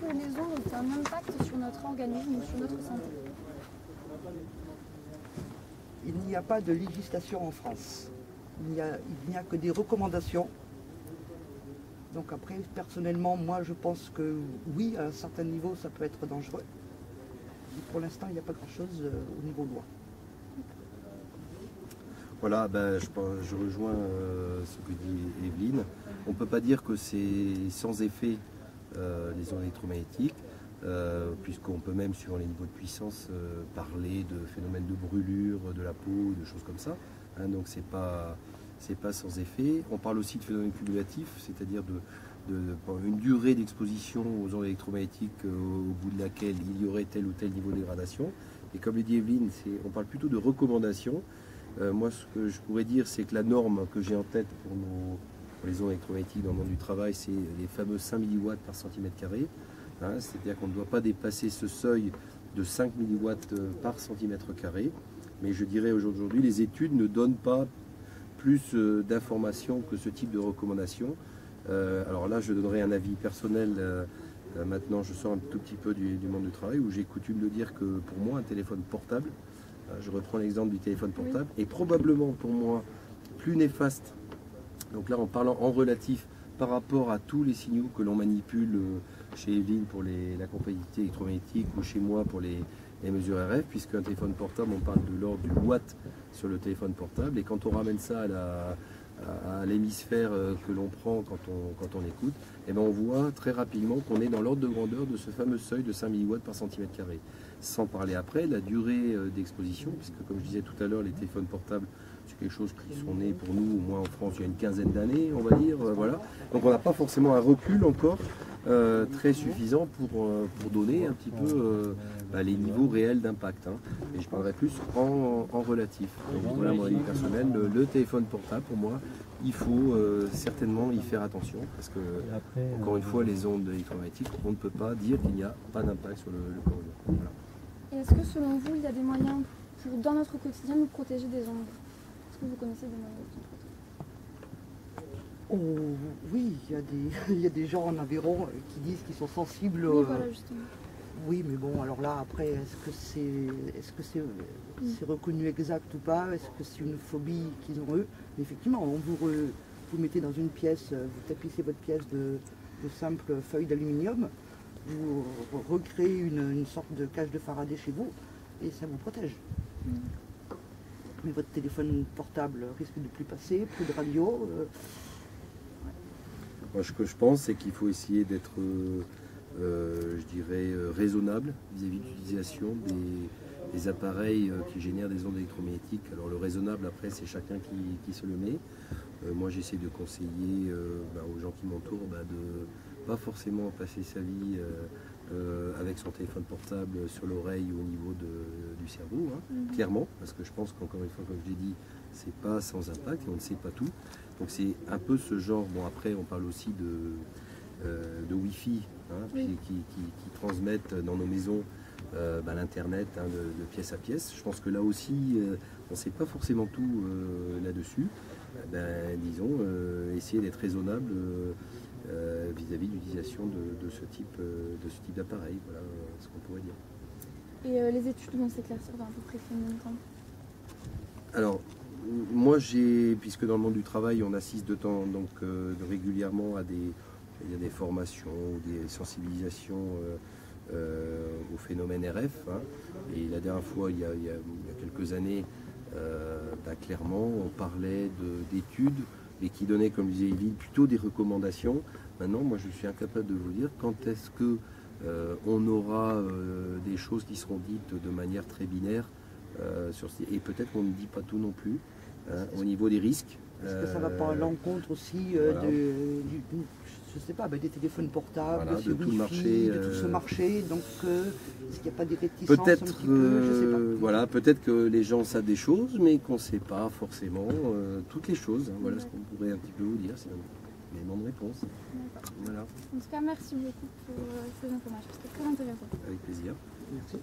que les ondes ont un impact sur notre organisme, sur notre santé? Il n'y a pas de législation en France. Il n'y a que des recommandations. Donc après, personnellement, moi je pense que oui, à un certain niveau, ça peut être dangereux. Mais pour l'instant, il n'y a pas grand-chose au niveau loi. Voilà, je rejoins ce que dit Evelyne. On ne peut pas dire que c'est sans effet les ondes électromagnétiques, puisqu'on peut même, suivant les niveaux de puissance, parler de phénomènes de brûlure de la peau, de choses comme ça. Hein, donc c'est pas sans effet. On parle aussi de phénomènes cumulatifs, c'est-à-dire une durée d'exposition aux ondes électromagnétiques au bout de laquelle il y aurait tel ou tel niveau de dégradation. Et comme le dit Evelyne, on parle plutôt de recommandations. Moi, ce que je pourrais dire, c'est que la norme que j'ai en tête pour les ondes électromagnétiques dans le monde du travail, c'est les fameux 5 milliwatts par centimètre carré. Hein, c'est-à-dire qu'on ne doit pas dépasser ce seuil de 5 milliwatts par centimètre carré. Mais je dirais aujourd'hui, les études ne donnent pas plus d'informations que ce type de recommandations. Alors là, je donnerai un avis personnel. Maintenant, je sors un tout petit peu du monde du travail, où j'ai coutume de dire que pour moi, un téléphone portable, je reprends l'exemple du téléphone portable, est probablement pour moi plus néfaste. Donc là, en parlant en relatif par rapport à tous les signaux que l'on manipule chez Evelyne pour la compatibilité électromagnétique ou chez moi pour les mesures RF, puisqu'un téléphone portable, on parle de l'ordre du watt sur le téléphone portable. Et quand on ramène ça à l'hémisphère que l'on prend quand on écoute, eh bien on voit très rapidement qu'on est dans l'ordre de grandeur de ce fameux seuil de 5 milliwatts par centimètre carré. Sans parler après la durée d'exposition, puisque comme je disais tout à l'heure, les téléphones portables, c'est quelque chose qui sont nés pour nous, au moins en France, il y a une quinzaine d'années, on va dire. Voilà. Donc on n'a pas forcément un recul encore très suffisant pour donner un petit peu les niveaux réels d'impact. Hein. Et je parlerai plus en relatif. Donc voilà mon avis personnel. Le téléphone portable, pour moi, il faut certainement y faire attention, parce que, encore une fois, les ondes électromagnétiques, on ne peut pas dire qu'il n'y a pas d'impact sur le corps humain. Voilà. Et est-ce que selon vous, il y a des moyens pour, dans notre quotidien, nous protéger des ondes? Est-ce que vous connaissez des moyens de Oh, oui, il y a des gens en Aveyron qui disent qu'ils sont sensibles. Oui, voilà, justement. Oui, mais bon, alors là, après, est-ce que c'est reconnu exact ou pas? Est-ce que c'est une phobie qu'ils ont eux? Mais effectivement, vous mettez dans une pièce, vous tapissez votre pièce de simples feuilles d'aluminium, vous recréez une sorte de cage de Faraday chez vous et ça vous protège. Mais votre téléphone portable risque de plus passer, plus de radio. Moi, ce que je pense, c'est qu'il faut essayer d'être, je dirais, raisonnable vis-à-vis de l'utilisation des appareils qui génèrent des ondes électromagnétiques. Alors le raisonnable, après, c'est chacun qui se le met. Moi, j'essaie de conseiller aux gens qui m'entourent de pas forcément passer sa vie avec son téléphone portable sur l'oreille ou au niveau du cerveau, hein, clairement, parce que je pense qu'encore une fois, comme je l'ai dit, c'est pas sans impact et on ne sait pas tout. Donc c'est un peu ce genre. Bon, après, on parle aussi de Wi-Fi, hein, qui transmettent dans nos maisons l'Internet, hein, de pièce à pièce. Je pense que là aussi, on ne sait pas forcément tout là-dessus. Disons, essayer d'être raisonnable vis-à-vis de l'utilisation de ce type d'appareil. Voilà ce qu'on pourrait dire. Et les études vont s'éclaircir dans à peu près combien de temps? Alors, moi, puisque dans le monde du travail, on assiste régulièrement à des formations ou des sensibilisations au phénomène RF. Hein. Et la dernière fois, il y a quelques années, clairement, on parlait d'études et qui donnaient, comme disait Evelyne, plutôt des recommandations. Maintenant, moi, je suis incapable de vous dire quand est-ce que on aura des choses qui seront dites de manière très binaire. Et peut-être qu'on ne dit pas tout non plus. Au niveau des risques. Est-ce que ça va pas à l'encontre aussi je sais pas, des téléphones portables, voilà, de tout le marché, de tout ce marché, donc est-ce qu'il n'y a pas des réticences peut-être, un petit peu, je sais pas. Voilà, peut-être que les gens savent des choses, mais qu'on ne sait pas forcément toutes les choses. Hein, voilà ce qu'on pourrait un petit peu vous dire, c'est un élément de réponse. Voilà. En tout cas, merci beaucoup pour ces informations, c'était très intéressant. Avec plaisir. Merci.